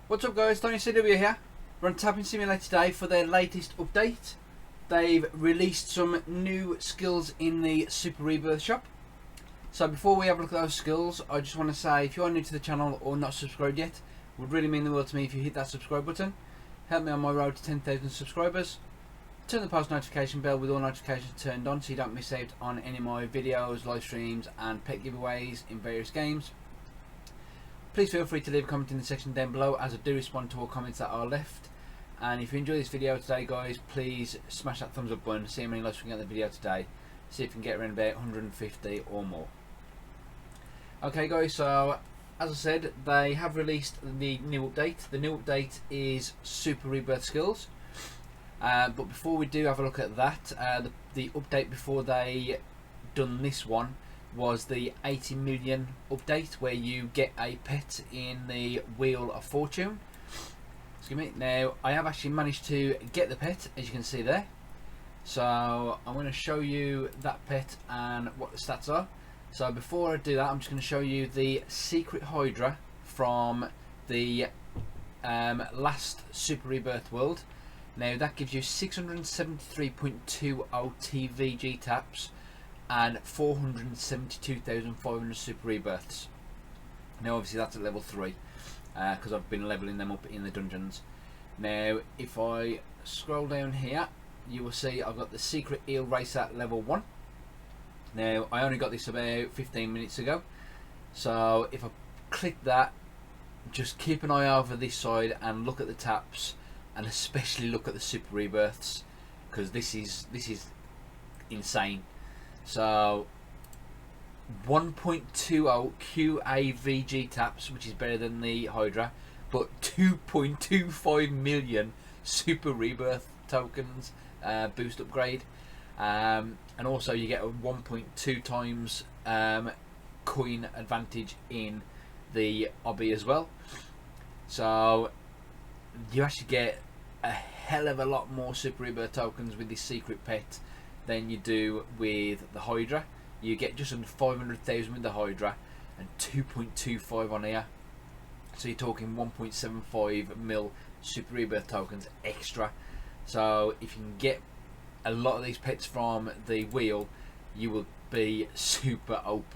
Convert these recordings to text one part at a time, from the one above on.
What's up guys, ThorinCW here. We're on Tapping Simulator today for their latest update. They've released some new skills in the Super Rebirth shop. So before we have a look at those skills, I just want to say if you are new to the channel or not subscribed yet, it would really mean the world to me if you hit that subscribe button. Help me on my road to 10,000 subscribers. Turn the post notification bell with all notifications turned on so you don't miss out on any of my videos, live streams and pet giveaways in various games. Please feel free to leave a comment in the section down below, as I do respond to all comments that are left. And if you enjoy this video today guys, please smash that thumbs up button, see how many likes we can get in the video today, see if we can get around about 150 or more. Okay guys, so as I said, they have released the new update. The new update is Super Rebirth skills. But before we do have a look at that, the update before they done this one was the 80 million update, where you get a pet in the Wheel of Fortune. Excuse me. Now I have actually managed to get the pet, as you can see there. So I'm going to show you that pet and what the stats are. So before I do that, I'm just going to show you the secret Hydra from the last Super Rebirth world. Now that gives you 673.20 TVG taps and 472,500 Super Rebirths. Now obviously that's at level 3 because I've been leveling them up in the dungeons. Now if I scroll down here, you will see I've got the secret eel racer at level 1. Now I only got this about 15 minutes ago, so if I click that, just keep an eye over this side and look at the taps, and especially look at the Super Rebirths, because this is insane. So 1.20 QAVG taps, which is better than the Hydra, but 2.25 million Super Rebirth tokens boost upgrade, and also you get a 1.2 times coin advantage in the obby as well. So you actually get a hell of a lot more Super Rebirth tokens with this secret pet than you do with the Hydra. You get just under 500,000 with the Hydra and 2.25 on here, so you're talking 1.75 mil Super Rebirth tokens extra. So if you can get a lot of these pets from the wheel, you will be super OP.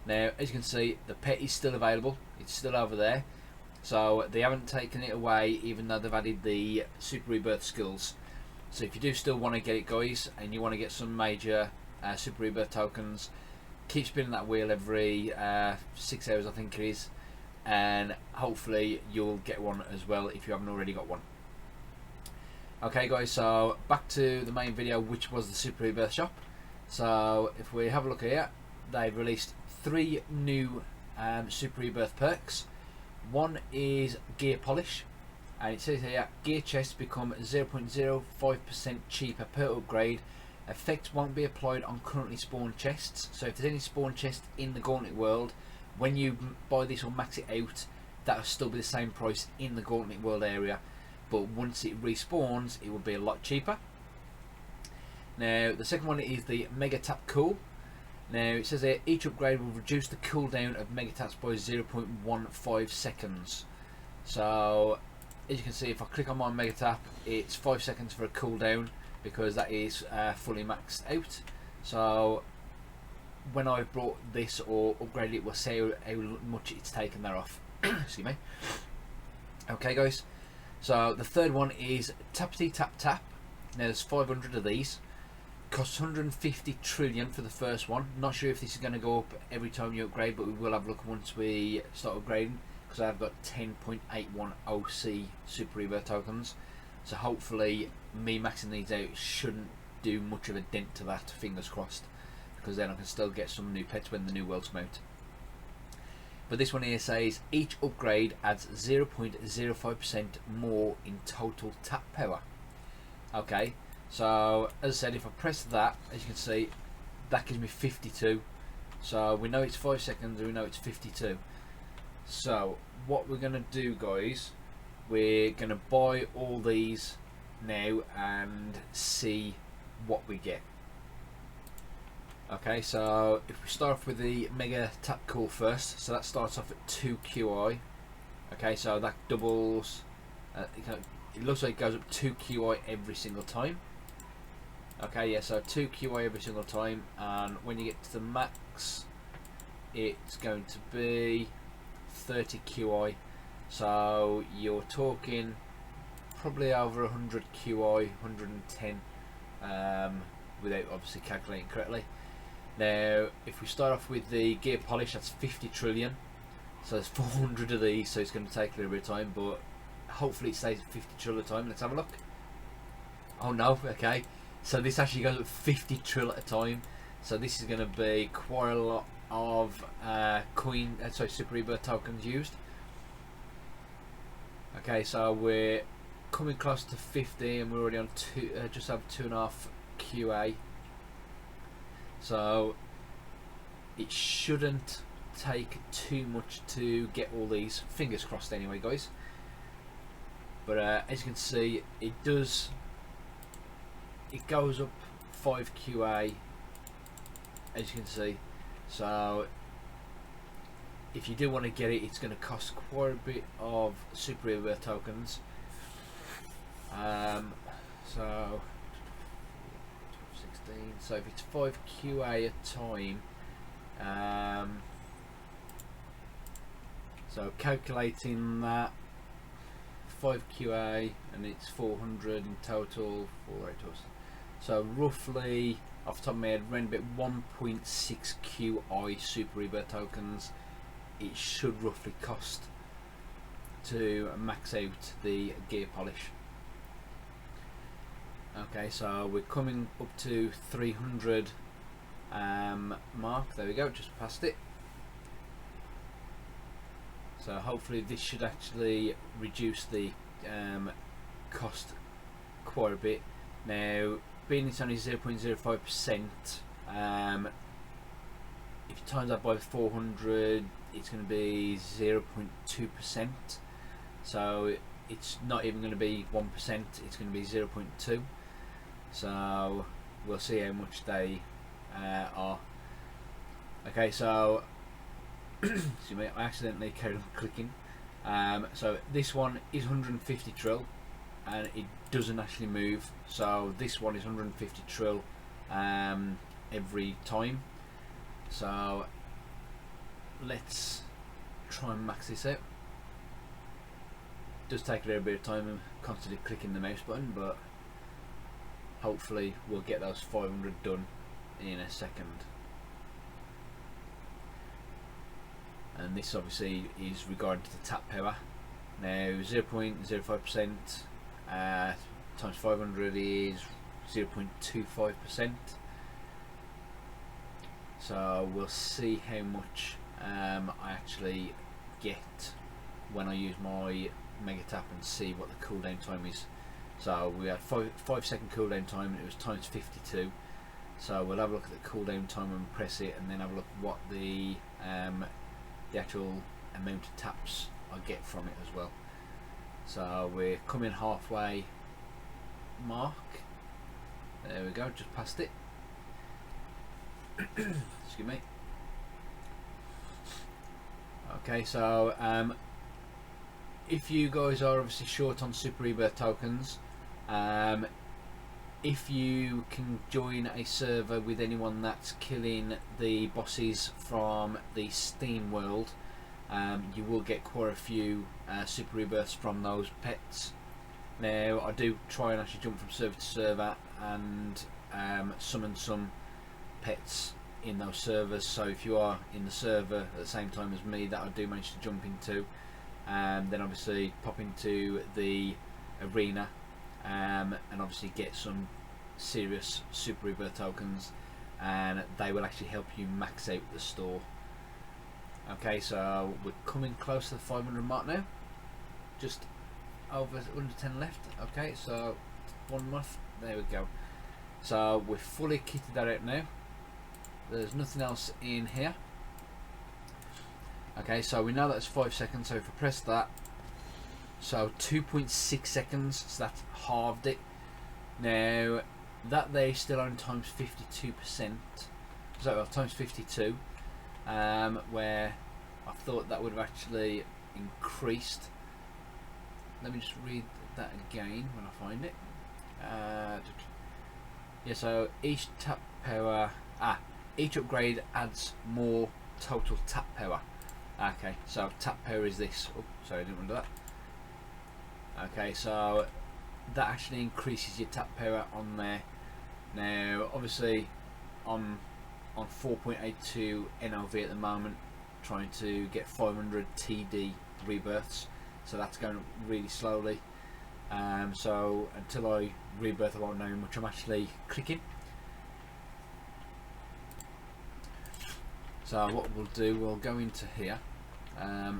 Now as you can see, the pet is still available, it's still over there, so they haven't taken it away even though they've added the Super Rebirth skills. So if you do still want to get it guys, and you want to get some major Super Rebirth tokens, keep spinning that wheel every 6 hours I think it is, and hopefully you'll get one as well if you haven't already got one. Okay guys, so back to the main video, which was the Super Rebirth shop. So if we have a look here, they've released 3 new Super Rebirth perks. One is gear polish, and it says here gear chests become 0.05% cheaper per upgrade. Effects won't be applied on currently spawned chests, so if there's any spawned chests in the Gauntlet world, when you buy this or max it out, that'll still be the same price in the Gauntlet world area, but once it respawns it will be a lot cheaper. Now the second one is the Mega Tap Cool. Now it says here each upgrade will reduce the cooldown of Mega Taps by 0.15 seconds. So as you can see, if I click on my Mega Tap, it's 5 seconds for a cooldown, because that is fully maxed out. So when I've brought this or upgraded it, we'll see how much it's taken that off. Excuse me. Okay guys, so the third one is Tappity Tap Tap. Now there's 500 of these, costs 150 trillion for the first one. Not sure if this is going to go up every time you upgrade, but we will have a look once we start upgrading, because I've got 10.81 OC Super Rebirth tokens, so hopefully me maxing these out shouldn't do much of a dent to that, fingers crossed, because then I can still get some new pets when the new worlds come out. But this one here says each upgrade adds 0.05% more in total tap power. Okay, so as I said, if I press that, as you can see, that gives me 52. So we know it's 5 seconds and we know it's 52. So what we're going to do guys, we're going to buy all these now and see what we get. Okay, so if we start off with the Mega Tap Cool first, so that starts off at 2 QI. Okay, so that doubles. It looks like it goes up 2 QI every single time. Okay, yeah, so 2 QI every single time, and when you get to the max, it's going to be 30 QI. So you're talking probably over 100 QI, 110, without obviously calculating correctly. Now, if we start off with the gear polish, that's 50 trillion. So there's 400 of these, so it's going to take a little bit of time, but hopefully it stays at 50 trill at a time. Let's have a look. Oh no, okay. So this actually goes at 50 trill at a time. So this is going to be quite a lot of Super Rebirth tokens used. Okay, so we're coming close to 50 and we're already on just over 2.5 QA. So it shouldn't take too much to get all these. Fingers crossed anyway, guys. But as you can see, it goes up 5 QA, as you can see. So if you do want to get it, it's going to cost quite a bit of Super Rebirth tokens. So 16. So if it's 5 QA a time, so calculating that 5 QA and it's 400 in total, 480. So roughly, off the top of my head, around about 1.6 QI Super Rebirth tokens it should roughly cost to max out the gear polish. Okay, so we're coming up to 300 mark. There we go, just past it. So hopefully this should actually reduce the cost quite a bit. Now, being it's only 0.05%, if you times that by 400, it's going to be 0.2%. So it's not even going to be 1%, it's going to be 0.2. So we'll see how much they are. Okay, so excuse me, I accidentally carried on clicking. So this one is 150 trill and it doesn't actually move. So this one is 150 trill every time. So let's try and max this out. It does take a little bit of time and constantly clicking the mouse button, but hopefully we'll get those 500 done in a second. And this obviously is regarding to the tap power. Now 0.05% times 500 is 0.25%. So we'll see how much I actually get when I use my mega tap and see what the cooldown time is. So we had 5 second cooldown time and it was times 52. So we'll have a look at the cooldown time and press it, and then have a look what the actual amount of taps I get from it as well. So we're coming halfway mark. There we go, just past it. Excuse me. Okay, so if you guys are obviously short on Super Rebirth tokens, if you can join a server with anyone that's killing the bosses from the Steam world, you will get quite a few Super Rebirths from those pets. Now I do try and actually jump from server to server and summon some pets in those servers, so if you are in the server at the same time as me that I do manage to jump into, then obviously pop into the arena and obviously get some serious Super Rebirth tokens, and they will actually help you max out the store. Okay, so we're coming close to the 500 mark now, just over under 10 left. Okay, so 1 month, there we go. So we're fully kitted that out now. There's nothing else in here. Okay, so we know that's 5 seconds, so if I press that, so 2.6 seconds, so that's halved it. Now that there is still on times 52%, so times 52, where I thought that would have actually increased. Let me just read that again when I find it. Yeah, so each tap power, each upgrade adds more total tap power. Okay, so tap power is this. Oh, sorry, I didn't want to do that. Okay, so that actually increases your tap power on there. Now, obviously, I'm on 4.82 NLV at the moment, trying to get 500 TD rebirths. So that's going really slowly. So until I rebirth, I won't know how much I'm actually clicking. So what we'll do, we'll go into here,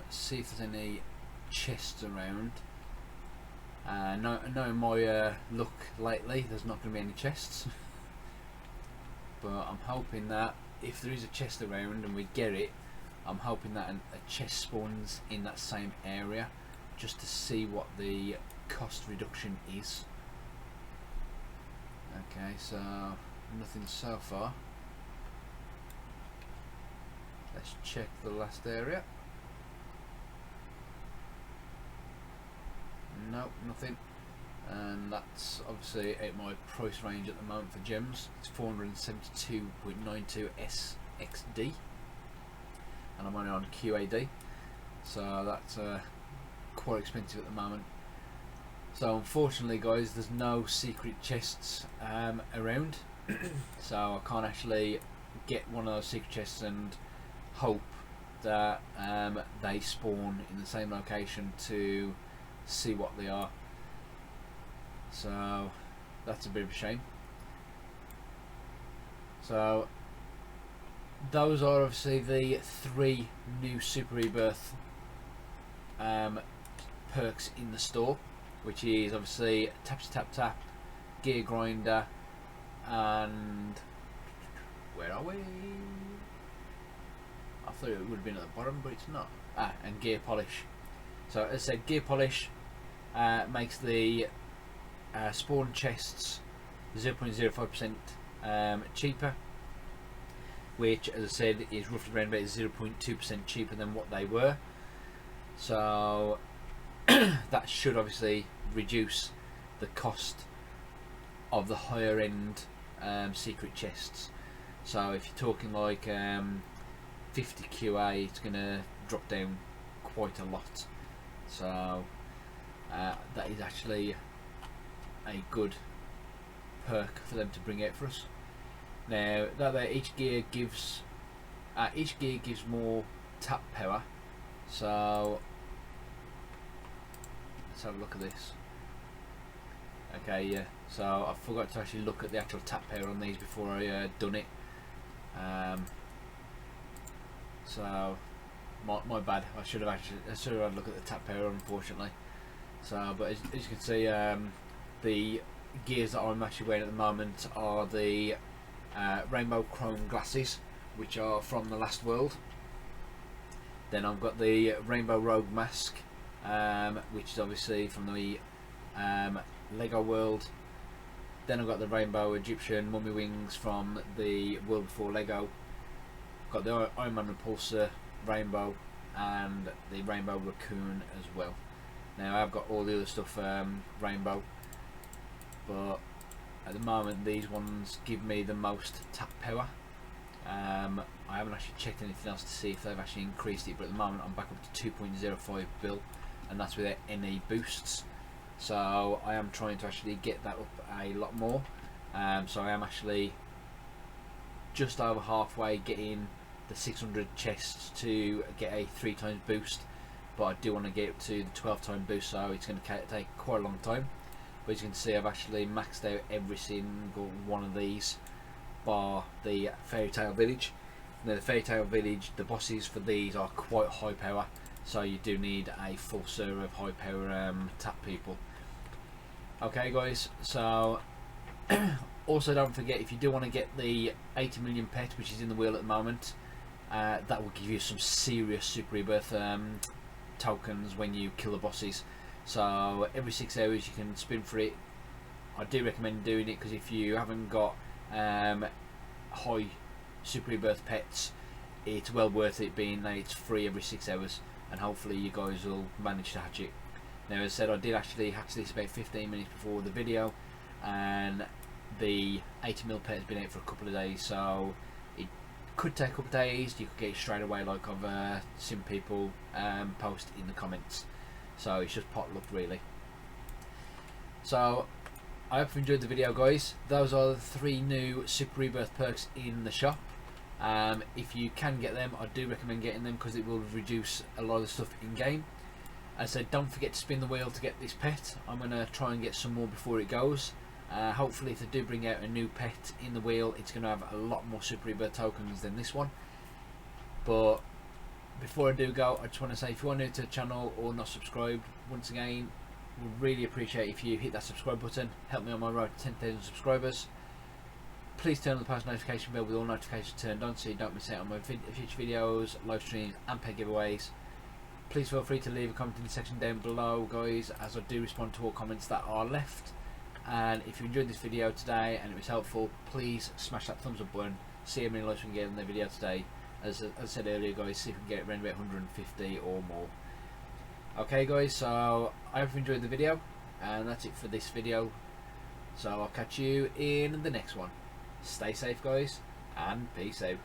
see if there's any chests around. Knowing my luck lately, there's not going to be any chests. But I'm hoping that if there is a chest around and we get it, I'm hoping that a chest spawns in that same area, just to see what the cost reduction is. Okay, so nothing so far. Let's check the last area. Nope, nothing. And that's obviously at my price range at the moment for gems. It's 472.92 SXD, and I'm only on QAD, so that's quite expensive at the moment. So unfortunately, guys, there's no secret chests around, so I can't actually get one of those secret chests and hope that they spawn in the same location to see what they are. So that's a bit of a shame. So those are obviously the 3 new Super Rebirth perks in the store, which is obviously Tap Tap Tap, Gear Grinder, and where are we? I thought it would have been at the bottom, but it's not. And Gear Polish. So as I said, Gear Polish makes the spawn chests 0.05% cheaper, which, as I said, is roughly around about 0.2% cheaper than what they were. So that should obviously reduce the cost of the higher end secret chests. So if you're talking like 50 QA, it's going to drop down quite a lot. So that is actually a good perk for them to bring out for us. Now that each gear gives more tap power. So let's have a look at this. Okay, yeah. So I forgot to actually look at the actual tap power on these before I done it. So my bad. I should have had a look at the tap power, unfortunately. So, but as you can see, the gears that I'm actually wearing at the moment are the rainbow chrome glasses, which are from the last world. Then I've got the rainbow rogue mask, which is obviously from the Lego world. Then I've got the rainbow Egyptian mummy wings from the world before Lego. Got the Iron Man repulsor rainbow and the rainbow raccoon as well. Now I've got all the other stuff rainbow, but at the moment these ones give me the most tap power. I haven't actually checked anything else to see if they've actually increased it, but at the moment I'm back up to 2.05 bill, and that's without any boosts. So I am trying to actually get that up a lot more. So I am actually just over halfway getting the 600 chests to get a 3 times boost, but I do want to get up to the 12 time boost, so it's going to take quite a long time. But as you can see, I've actually maxed out every single one of these bar the Fairy Tale Village. Now the Fairy Tale Village, the bosses for these are quite high power, so you do need a full server of high power tap people. Okay guys, so also don't forget, if you do want to get the 80 million pet, which is in the wheel at the moment, that will give you some serious Super Rebirth tokens when you kill the bosses. So every 6 hours you can spin for it. I do recommend doing it, because if you haven't got high Super Rebirth pets, it's well worth it, being that it's free every 6 hours. and hopefully you guys will manage to hatch it. Now, as I said, I did actually hatch this about 15 minutes before the video, and the 80mm pet has been out for a couple of days, so it could take a couple of days. You could get it straight away, like I've seen people post in the comments. So it's just pot luck, really. So I hope you enjoyed the video, guys. Those are the 3 new Super Rebirth perks in the shop. If you can get them, I do recommend getting them because it will reduce a lot of the stuff in game. As I said, don't forget to spin the wheel to get this pet. I'm going to try and get some more before it goes. Hopefully if they do bring out a new pet in the wheel, it's going to have a lot more Super Rebirth tokens than this one. But before I do go, I just want to say, if you are new to the channel or not subscribed, once again, would really appreciate if you hit that subscribe button. Help me on my road to 10,000 subscribers. Please turn on the post notification bell with all notifications turned on so you don't miss out on my future videos, live streams and pet giveaways. Please feel free to leave a comment in the section down below, guys, as I do respond to all comments that are left. And if you enjoyed this video today and it was helpful, please smash that thumbs up button. See how many likes we can get in the video today. As I said earlier, guys, see if we can get around about 150 or more. Okay, guys, so I hope you enjoyed the video, and that's it for this video. So I'll catch you in the next one. Stay safe, guys, and peace out.